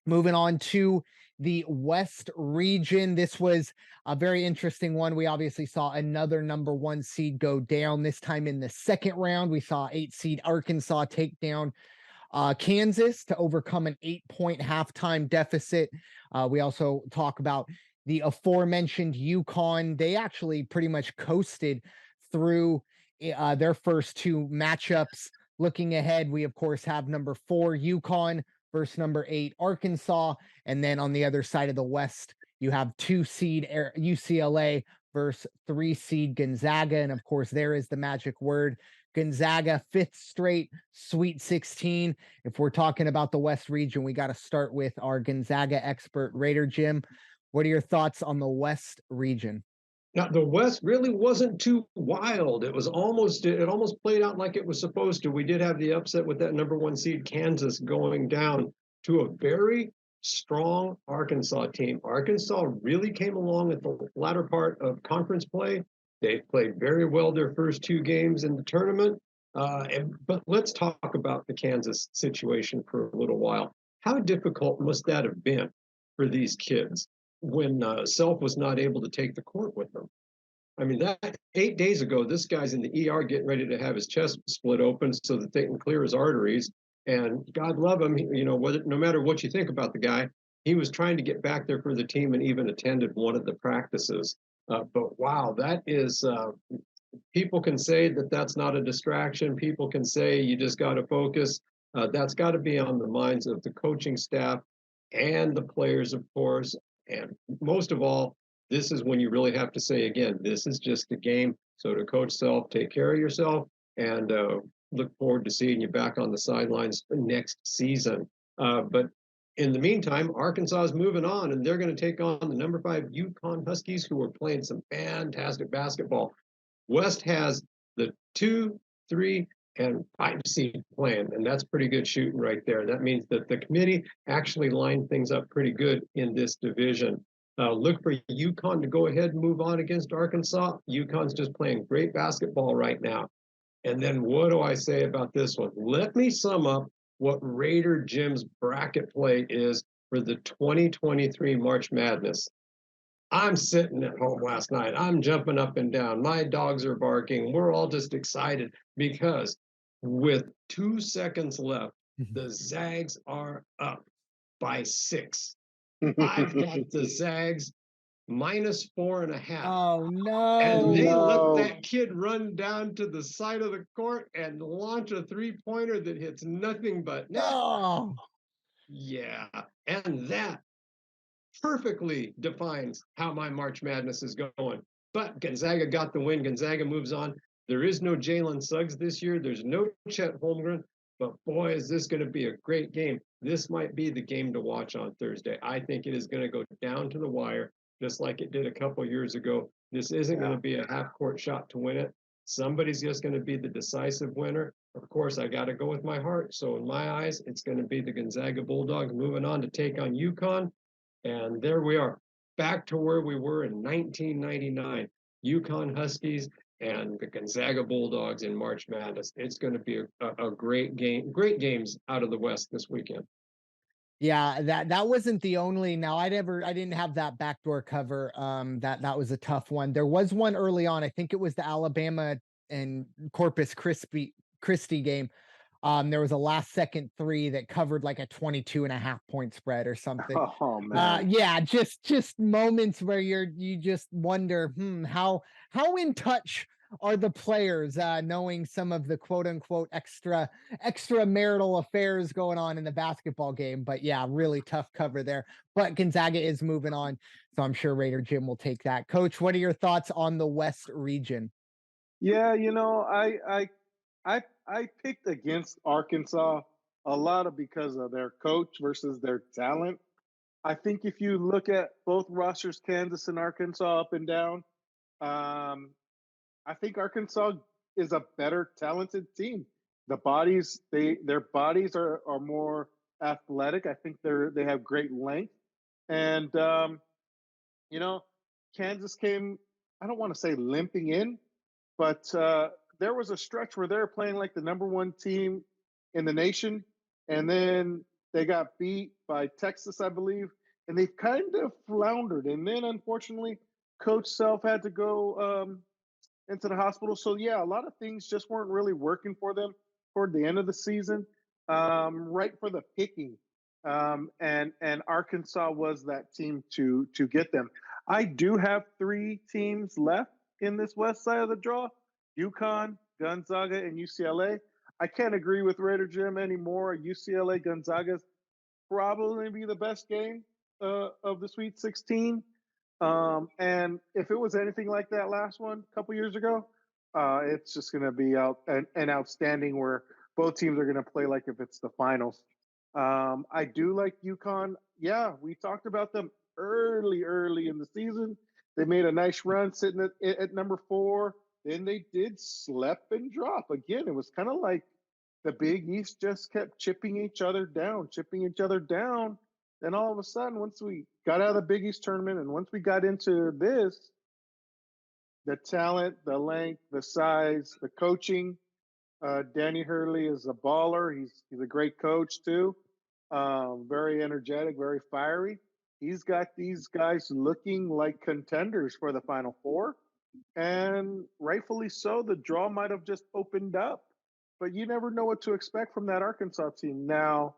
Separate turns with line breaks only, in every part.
Moving on to the West region. This was a very interesting one. We obviously saw another number one seed go down, this time in the second round. We saw 8 seed Arkansas take down Kansas to overcome an 8-point halftime deficit. We also talk about the aforementioned UConn. They actually pretty much coasted through their first two matchups. Looking ahead, we of course have number 4 UConn versus number 8 Arkansas, and then on the other side of the West, you have 2 seed UCLA versus 3 seed Gonzaga, and of course there is the magic word Gonzaga, 5th straight Sweet 16. If we're talking about the West region, we got to start with our Gonzaga expert, Raider Jim. What are your thoughts on the West region?
Now, the West really wasn't too wild. It almost played out like it was supposed to. We did have the upset with that number 1 seed Kansas going down to a very strong Arkansas team. Arkansas really came along at the latter part of conference play. They played very well their first 2 games in the tournament. But let's talk about the Kansas situation for a little while. How difficult must that have been for these kids when Self was not able to take the court with them? I mean, that 8 days ago, this guy's in the ER getting ready to have his chest split open so that they can clear his arteries. And God love him, no matter what you think about the guy, he was trying to get back there for the team and even attended one of the practices. But wow, that is, people can say that that's not a distraction. People can say you just got to focus. That's got to be on the minds of the coaching staff and the players, of course. And most of all, this is when you really have to say again, this is just a game. So to Coach Self, take care of yourself, and look forward to seeing you back on the sidelines next season. But in the meantime, Arkansas is moving on, and they're going to take on the number 5 UConn Huskies, who are playing some fantastic basketball. West has the 2, 3, and 5 seed playing, and that's pretty good shooting right there. That means that the committee actually lined things up pretty good in this division. Look for UConn to go ahead and move on against Arkansas. UConn's just playing great basketball right now. And then what do I say about this one? Let me sum up what Raider Jim's bracket play is for the 2023 March Madness. I'm sitting at home last night. I'm jumping up and down. My dogs are barking. We're all just excited because with 2 seconds left, the Zags are up by 6. I've got the Zags -4.5.
Oh no.
And they let that kid run down to the side of the court and launch a 3-pointer that hits nothing but net.
Oh.
Yeah. And that perfectly defines how my March Madness is going. But Gonzaga got the win. Gonzaga moves on. There is no Jalen Suggs this year. There's no Chet Holmgren. But boy, is this going to be a great game. This might be the game to watch on Thursday. I think it is going to go down to the wire, just like it did a couple years ago. This isn't going to be a half-court shot to win it. Somebody's just going to be the decisive winner. Of course, I got to go with my heart. So in my eyes, it's going to be the Gonzaga Bulldogs moving on to take on UConn. And there we are, back to where we were in 1999. UConn Huskies and the Gonzaga Bulldogs in March Madness. It's going to be a great game, great games out of the West this weekend.
Yeah, that wasn't the only. Now I didn't have that backdoor cover. That was a tough one. There was one early on. I think it was the Alabama and Corpus Christi game. There was a last second 3 that covered like a 22.5-point spread or something.
Oh man.
Yeah, just moments where you just wonder, how in touch are the players, knowing some of the quote unquote extramarital affairs going on in the basketball game. But yeah, really tough cover there. But Gonzaga is moving on, so I'm sure Raider Jim will take that. Coach, what are your thoughts on the West region?
Yeah, I picked against Arkansas a lot of because of their coach versus their talent. I think if you look at both rosters, Kansas and Arkansas, up and down, I think Arkansas is a better talented team. Their bodies are more athletic. I think they have great length, and you know, Kansas came. I don't want to say limping in, but there was a stretch where they were playing like the number 1 team in the nation, and then They got beat by Texas, I believe, and they've kind of floundered. And then, unfortunately, Coach Self had to go into the hospital. So yeah, a lot of things just weren't really working for them toward the end of the season. Right for the picking, and Arkansas was that team to get them. I do have three teams left in this west side of the draw: UConn, Gonzaga, and UCLA. I can't agree with Raider Jim anymore. UCLA Gonzaga's probably be the best game of the Sweet 16. And if it was anything like that last one a couple years ago, it's just going to be an outstanding where both teams are going to play like if it's the finals. I do like UConn. Yeah, we talked about them early in the season. They made a nice run sitting at number 4. Then they did slip and drop again. It was kind of like the Big East just kept chipping each other down, chipping each other down. Then all of a sudden, once we got out of the Big East tournament and once we got into this, the talent, the length, the size, the coaching. Danny Hurley is a baller. He's a great coach too. Very energetic, very fiery. He's got these guys looking like contenders for the Final Four, and rightfully so. The draw might have just opened up, but you never know what to expect from that Arkansas team. Now,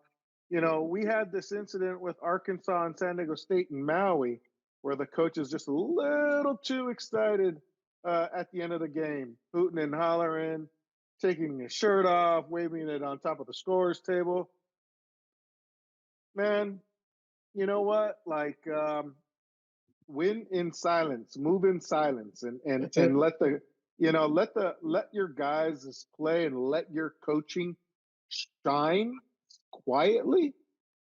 we had this incident with Arkansas and San Diego State and Maui, where the coach is just a little too excited at the end of the game, hooting and hollering, taking his shirt off, waving it on top of the scorer's table. Man, you know what? Like, win in silence, move in silence, and let your guys play and let your coaching shine quietly.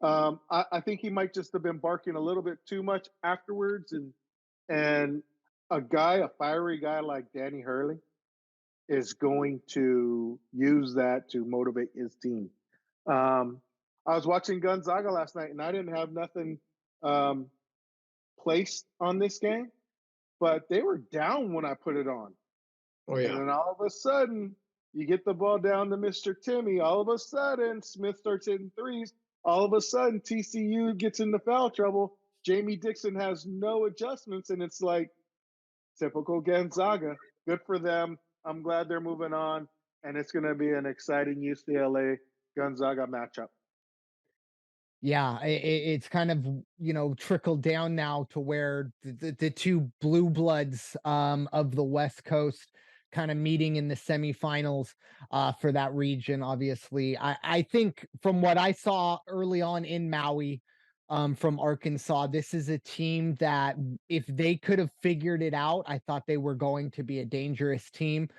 I think he might just have been barking a little bit too much afterwards, and a fiery guy like Danny Hurley is going to use that to motivate his team. I was watching Gonzaga last night, and I didn't have nothing placed on this game, but they were down when I put it on.
Oh
And
yeah.
then all of a sudden, you get the ball down to Mr. Timmy. All of a sudden, Smith starts hitting threes. All of a sudden, TCU gets into foul trouble. Jamie Dixon has no adjustments, and it's like typical Gonzaga. Good for them. I'm glad they're moving on, and it's going to be an exciting UCLA Gonzaga matchup.
Yeah, it's kind of, trickled down now to where the two blue bloods of the West Coast kind of meeting in the semifinals for that region. Obviously, I think from what I saw early on in Maui from Arkansas, this is a team that if they could have figured it out, I thought they were going to be a dangerous team.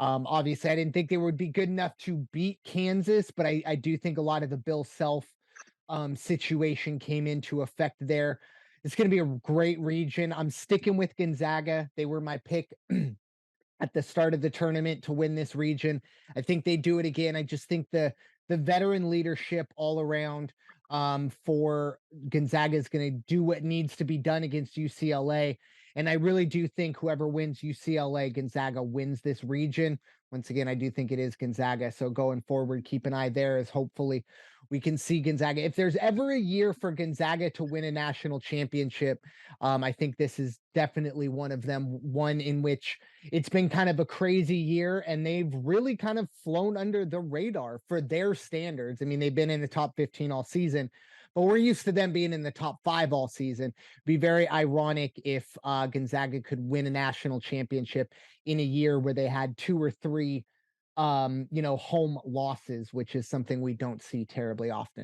Obviously, I didn't think they would be good enough to beat Kansas, but I do think a lot of the Bill Self situation came into effect there. It's going to be a great region. I'm sticking with Gonzaga. They were my pick at the start of the tournament to win this region. I think they do it again. I just think the veteran leadership all around for Gonzaga is going to do what needs to be done against UCLA. And I really do think whoever wins UCLA, Gonzaga wins this region. Once again, I do think it is Gonzaga. So going forward, keep an eye there as hopefully we can see Gonzaga. If there's ever a year for Gonzaga to win a national championship, I think this is definitely one of them, one in which it's been kind of a crazy year and they've really kind of flown under the radar for their standards. I mean, they've been in the top 15 all season, but we're used to them being in the top 5 all season. Be very ironic if Gonzaga could win a national championship in a year where they had 2 or 3 home losses, which is something we don't see terribly often.